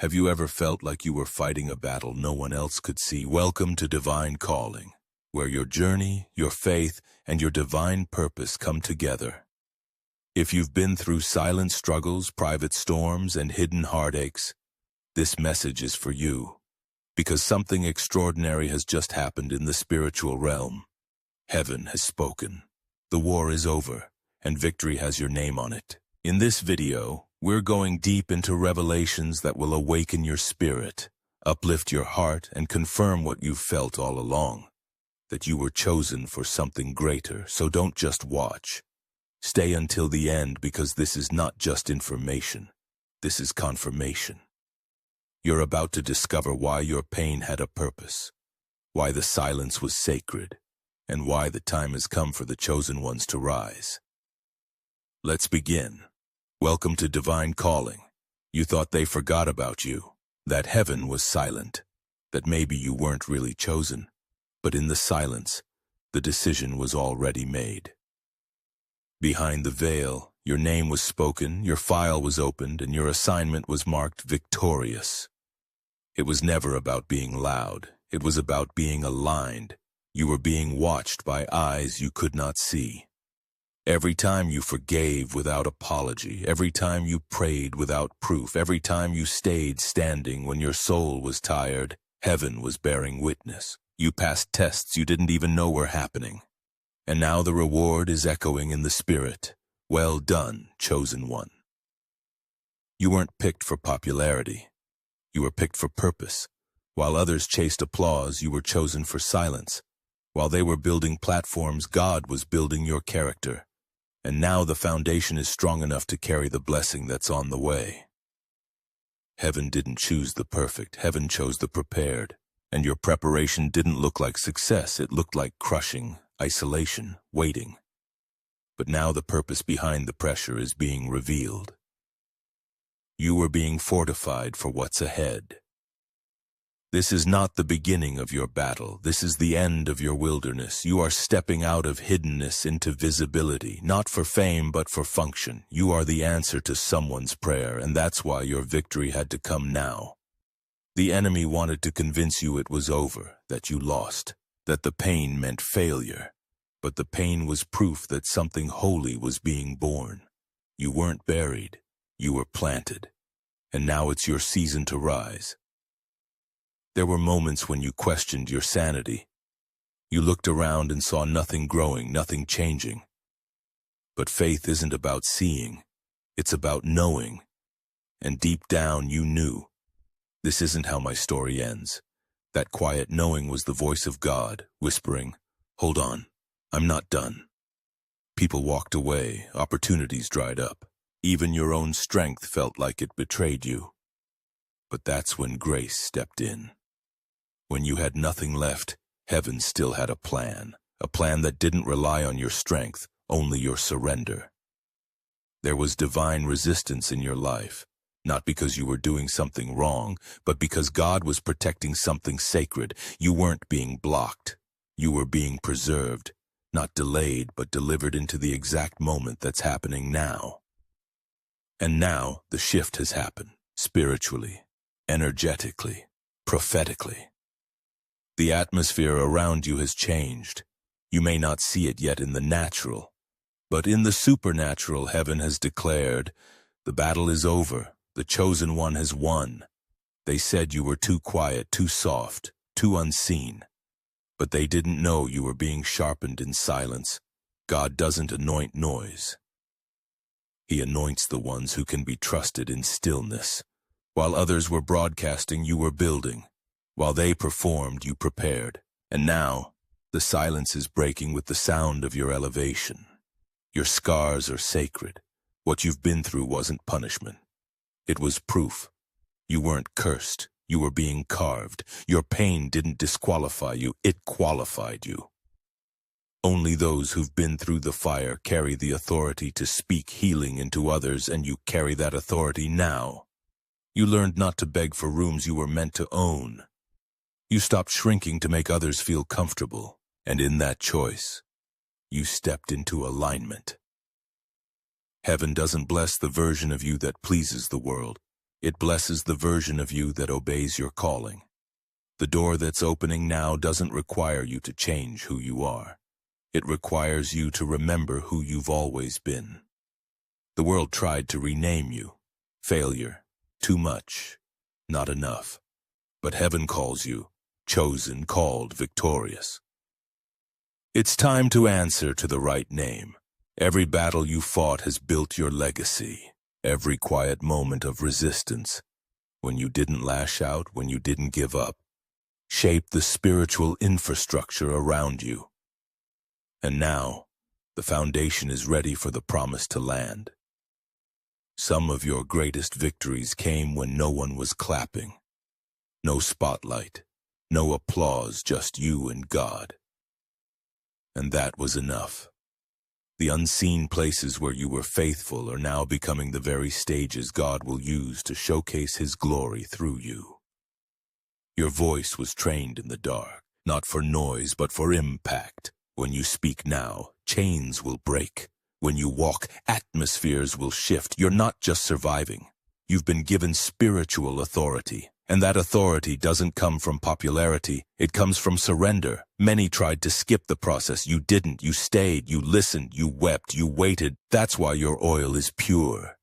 Have you ever felt like you were fighting a battle no one else could see? Welcome to Divine Calling, where your journey, your faith, and your divine purpose come together. If you've been through silent struggles, private storms, and hidden heartaches, this message is for you, because something extraordinary has just happened in the spiritual realm. Heaven has spoken. The war is over, and victory has your name on it. In this video, we're going deep into revelations that will awaken your spirit, uplift your heart, and confirm what you've felt all along, that you were chosen for something greater. So don't just watch. Stay until the end, because this is not just information. This is confirmation. You're about to discover why your pain had a purpose, why the silence was sacred, and why the time has come for the chosen ones to rise. Let's begin. Welcome to Divine Calling. You thought they forgot about you, that heaven was silent, that maybe you weren't really chosen, but in the silence, the decision was already made. Behind the veil, your name was spoken, your file was opened, and your assignment was marked victorious. It was never about being loud. It was about being aligned. You were being watched by eyes you could not see. Every time you forgave without apology, every time you prayed without proof, every time you stayed standing when your soul was tired, heaven was bearing witness. You passed tests you didn't even know were happening. And now the reward is echoing in the spirit. Well done, chosen one. You weren't picked for popularity. You were picked for purpose. While others chased applause, you were chosen for silence. While they were building platforms, God was building your character. And now the foundation is strong enough to carry the blessing that's on the way. Heaven didn't choose the perfect. Heaven chose the prepared. And your preparation didn't look like success. It looked like crushing, isolation, waiting. But now the purpose behind the pressure is being revealed. You are being fortified for what's ahead. This is not the beginning of your battle. This is the end of your wilderness. You are stepping out of hiddenness into visibility, not for fame but for function. You are the answer to someone's prayer, and that's why your victory had to come now. The enemy wanted to convince you it was over, that you lost, that the pain meant failure. But the pain was proof that something holy was being born. You weren't buried. You were planted. And now it's your season to rise. There were moments when you questioned your sanity. You looked around and saw nothing growing, nothing changing. But faith isn't about seeing. It's about knowing. And deep down you knew. This isn't how my story ends. That quiet knowing was the voice of God, whispering, "Hold on, I'm not done." People walked away, opportunities dried up. Even your own strength felt like it betrayed you. But that's when grace stepped in. When you had nothing left, heaven still had a plan that didn't rely on your strength, only your surrender. There was divine resistance in your life, not because you were doing something wrong, but because God was protecting something sacred. You weren't being blocked. You were being preserved, not delayed, but delivered into the exact moment that's happening now. And now the shift has happened, spiritually, energetically, prophetically. The atmosphere around you has changed. You may not see it yet in the natural, but in the supernatural, heaven has declared, the battle is over, the chosen one has won. They said you were too quiet, too soft, too unseen. But they didn't know you were being sharpened in silence. God doesn't anoint noise. He anoints the ones who can be trusted in stillness. While others were broadcasting, you were building. While they performed, you prepared. And now, the silence is breaking with the sound of your elevation. Your scars are sacred. What you've been through wasn't punishment. It was proof. You weren't cursed. You were being carved. Your pain didn't disqualify you. It qualified you. Only those who've been through the fire carry the authority to speak healing into others, and you carry that authority now. You learned not to beg for rooms you were meant to own. You stopped shrinking to make others feel comfortable, and in that choice, you stepped into alignment. Heaven doesn't bless the version of you that pleases the world. It blesses the version of you that obeys your calling. The door that's opening now doesn't require you to change who you are. It requires you to remember who you've always been. The world tried to rename you. Failure, too much, not enough. But heaven calls you, chosen, called, victorious. It's time to answer to the right name. Every battle you fought has built your legacy. Every quiet moment of resistance, when you didn't lash out, when you didn't give up, shaped the spiritual infrastructure around you. And now, the foundation is ready for the promise to land. Some of your greatest victories came when no one was clapping. No spotlight, no applause, just you and God. And that was enough. The unseen places where you were faithful are now becoming the very stages God will use to showcase His glory through you. Your voice was trained in the dark, not for noise but for impact. When you speak now, chains will break. When you walk, atmospheres will shift. You're not just surviving. You've been given spiritual authority. And that authority doesn't come from popularity. It comes from surrender. Many tried to skip the process. You didn't. You stayed. You listened. You wept. You waited. That's why your oil is pure.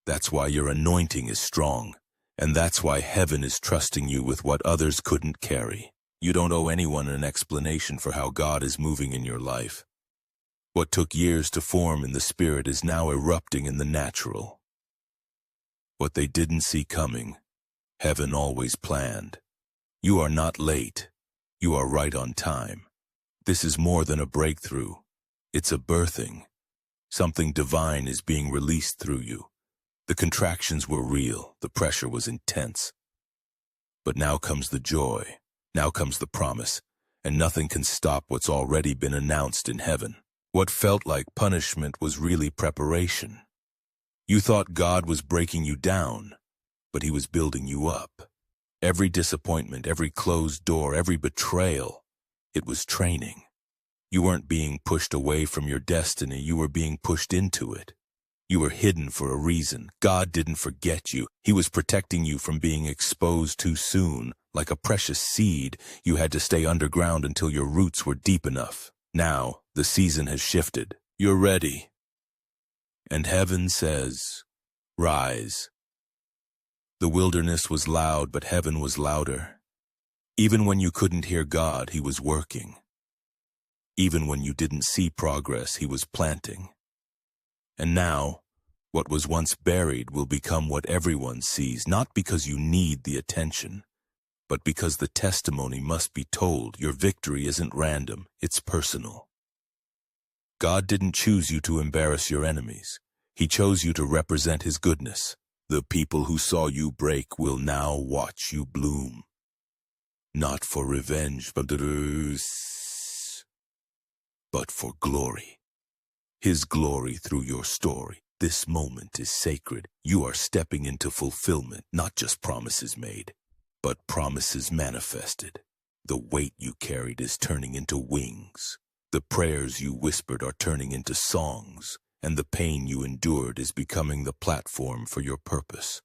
That's why your anointing is strong. And that's why heaven is trusting you with what others couldn't carry. You don't owe anyone an explanation for how God is moving in your life. What took years to form in the spirit is now erupting in the natural. What they didn't see coming, heaven always planned. You are not late. You are right on time. This is more than a breakthrough. It's a birthing. Something divine is being released through you. The contractions were real. The pressure was intense. But now comes the joy. Now comes the promise. And nothing can stop what's already been announced in heaven. What felt like punishment was really preparation. You thought God was breaking you down, but He was building you up. Every disappointment, every closed door, every betrayal, it was training. You weren't being pushed away from your destiny, you were being pushed into it. You were hidden for a reason. God didn't forget you. He was protecting you from being exposed too soon. Like a precious seed, you had to stay underground until your roots were deep enough. Now, the season has shifted. You're ready. And heaven says, rise. The wilderness was loud, but heaven was louder. Even when you couldn't hear God, He was working. Even when you didn't see progress, He was planting. And now, what was once buried will become what everyone sees, not because you need the attention, but because the testimony must be told. Your victory isn't random, it's personal. God didn't choose you to embarrass your enemies. He chose you to represent His goodness. The people who saw you break will now watch you bloom. Not for revenge, but for glory. His glory through your story. This moment is sacred. You are stepping into fulfillment, not just promises made, but promises manifested. The weight you carried is turning into wings. The prayers you whispered are turning into songs, and the pain you endured is becoming the platform for your purpose.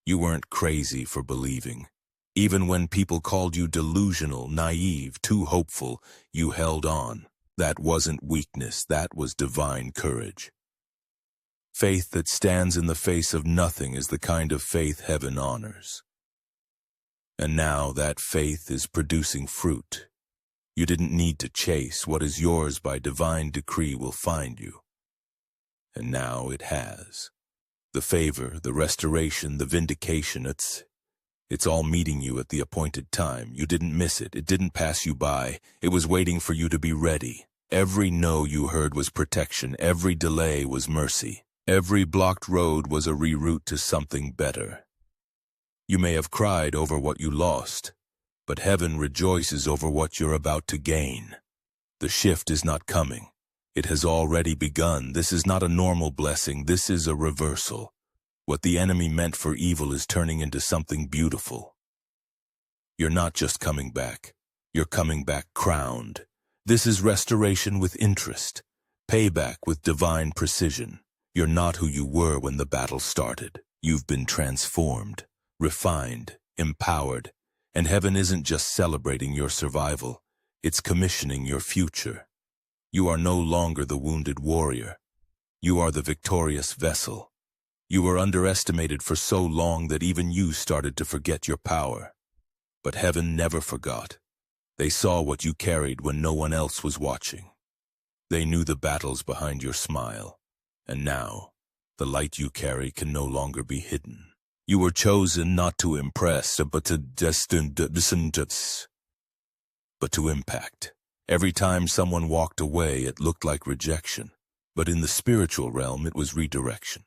You weren't crazy for believing. Even when people called you delusional, naive, too hopeful, you held on. That wasn't weakness, that was divine courage. Faith that stands in the face of nothing is the kind of faith heaven honors. And now that faith is producing fruit. You didn't need to chase. What is yours by divine decree will find you. And now it has. The favor, the restoration, the vindication, it's all meeting you at the appointed time. You didn't miss it. It didn't pass you by. It was waiting for you to be ready. Every no you heard was protection. Every delay was mercy. Every blocked road was a reroute to something better. You may have cried over what you lost, but heaven rejoices over what you're about to gain. The shift is not coming. It has already begun. This is not a normal blessing. This is a reversal. What the enemy meant for evil is turning into something beautiful. You're not just coming back. You're coming back crowned. This is restoration with interest, payback with divine precision. You're not who you were when the battle started. You've been transformed, refined, empowered, and heaven isn't just celebrating your survival, it's commissioning your future. You are no longer the wounded warrior. You are the victorious vessel. You were underestimated for so long that even you started to forget your power. But heaven never forgot. They saw what you carried when no one else was watching. They knew the battles behind your smile. And now, the light you carry can no longer be hidden. You were chosen not to impress, but to impact. Every time someone walked away, it looked like rejection. But in the spiritual realm, it was redirection.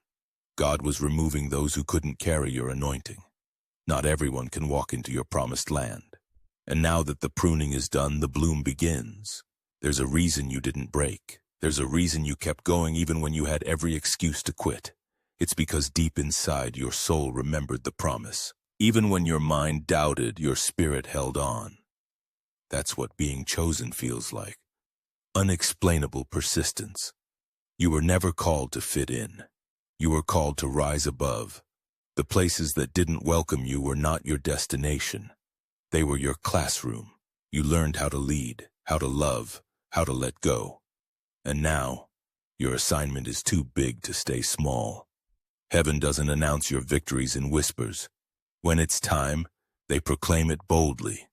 God was removing those who couldn't carry your anointing. Not everyone can walk into your promised land. And now that the pruning is done, the bloom begins. There's a reason you didn't break. There's a reason you kept going even when you had every excuse to quit. It's because deep inside your soul remembered the promise. Even when your mind doubted, your spirit held on. That's what being chosen feels like. Unexplainable persistence. You were never called to fit in. You were called to rise above. The places that didn't welcome you were not your destination. They were your classroom. You learned how to lead, how to love, how to let go. And now, your assignment is too big to stay small. Heaven doesn't announce your victories in whispers. When it's time, they proclaim it boldly.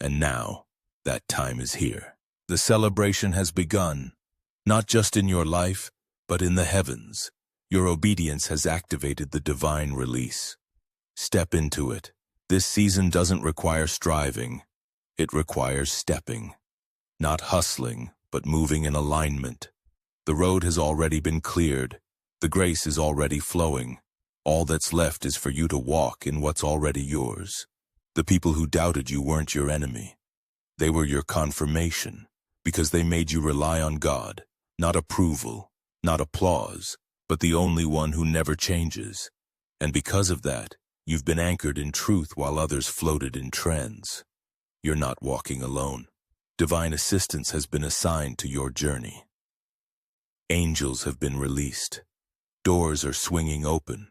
And now, that time is here. The celebration has begun, not just in your life, but in the heavens. Your obedience has activated the divine release. Step into it. This season doesn't require striving. It requires stepping. Not hustling, but moving in alignment. The road has already been cleared. The grace is already flowing. All that's left is for you to walk in what's already yours. The people who doubted you weren't your enemy. They were your confirmation, because they made you rely on God, not approval, not applause, but the only one who never changes. And because of that, you've been anchored in truth while others floated in trends. You're not walking alone. Divine assistance has been assigned to your journey. Angels have been released. Doors are swinging open.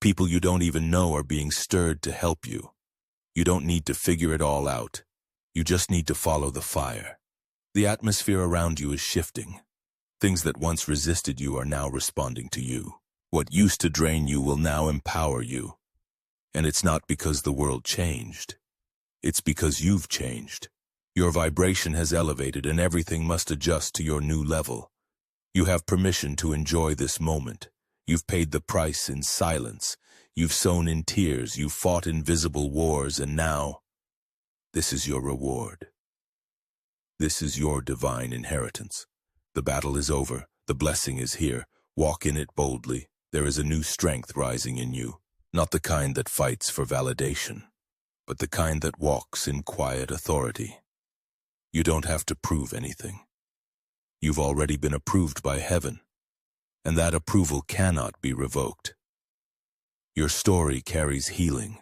People you don't even know are being stirred to help you. You don't need to figure it all out. You just need to follow the fire. The atmosphere around you is shifting. Things that once resisted you are now responding to you. What used to drain you will now empower you. And it's not because the world changed. It's because you've changed. Your vibration has elevated and everything must adjust to your new level. You have permission to enjoy this moment. You've paid the price in silence. You've sown in tears. You've fought invisible wars, and now, this is your reward. This is your divine inheritance. The battle is over. The blessing is here. Walk in it boldly. There is a new strength rising in you, not the kind that fights for validation, but the kind that walks in quiet authority. You don't have to prove anything. You've already been approved by heaven, and that approval cannot be revoked. Your story carries healing.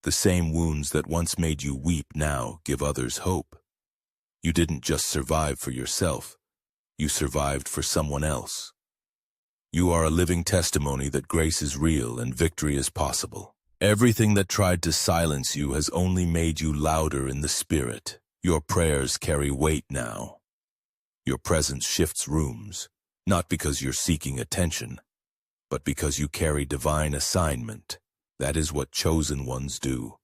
The same wounds that once made you weep now give others hope. You didn't just survive for yourself. You survived for someone else. You are a living testimony that grace is real and victory is possible. Everything that tried to silence you has only made you louder in the spirit. Your prayers carry weight now. Your presence shifts rooms, not because you're seeking attention, but because you carry divine assignment. That is what chosen ones do.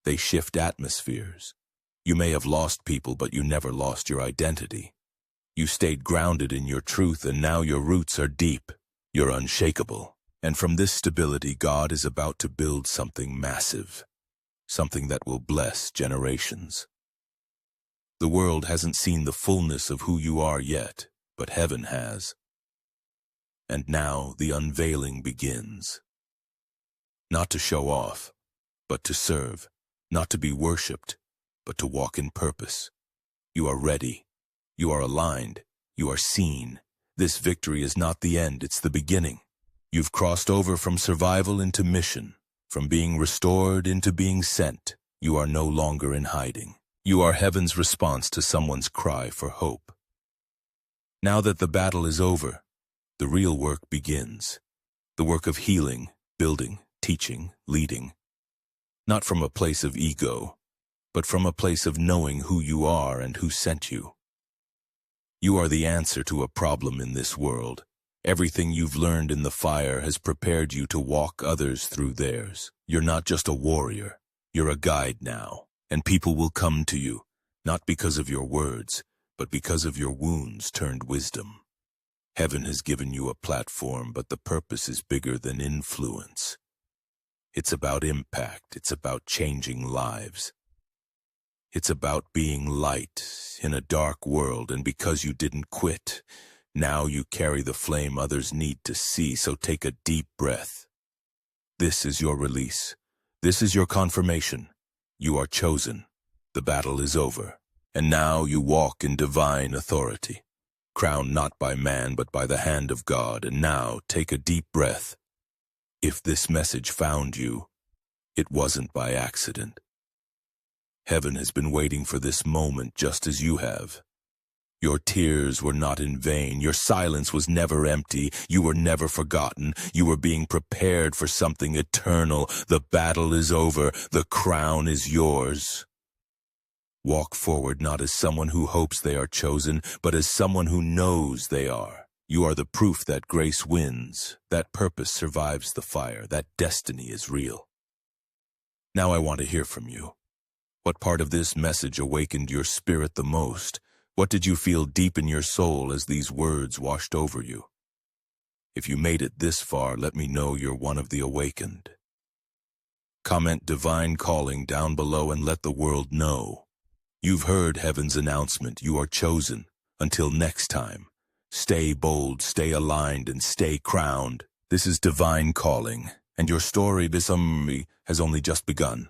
They shift atmospheres. You may have lost people, but you never lost your identity. You stayed grounded in your truth, and now your roots are deep. You're unshakable. And from this stability, God is about to build something massive, something that will bless generations. The world hasn't seen the fullness of who you are yet, but heaven has. And now the unveiling begins. Not to show off, but to serve. Not to be worshipped, but to walk in purpose. You are ready. You are aligned. You are seen. This victory is not the end, it's the beginning. You've crossed over from survival into mission, from being restored into being sent. You are no longer in hiding. You are heaven's response to someone's cry for hope. Now that the battle is over, the real work begins. The work of healing, building, teaching, leading. Not from a place of ego, but from a place of knowing who you are and who sent you. You are the answer to a problem in this world. Everything you've learned in the fire has prepared you to walk others through theirs. You're not just a warrior, you're a guide now, and people will come to you, not because of your words, but because of your wounds turned wisdom. Heaven has given you a platform, but the purpose is bigger than influence. It's about impact, it's about changing lives. It's about being light in a dark world, and because you didn't quit, now you carry the flame others need to see, so take a deep breath. This is your release. This is your confirmation. You are chosen. The battle is over. And now you walk in divine authority, crowned not by man but by the hand of God. And now take a deep breath. If this message found you, it wasn't by accident. Heaven has been waiting for this moment just as you have. Your tears were not in vain. Your silence was never empty. You were never forgotten. You were being prepared for something eternal. The battle is over. The crown is yours. Walk forward not as someone who hopes they are chosen, but as someone who knows they are. You are the proof that grace wins, that purpose survives the fire, that destiny is real. Now I want to hear from you. What part of this message awakened your spirit the most? What did you feel deep in your soul as these words washed over you? If you made it this far, let me know you're one of the awakened. Comment Divine Calling down below and let the world know. You've heard heaven's announcement. You are chosen. Until next time, stay bold, stay aligned, and stay crowned. This is Divine Calling, and your story, has only just begun.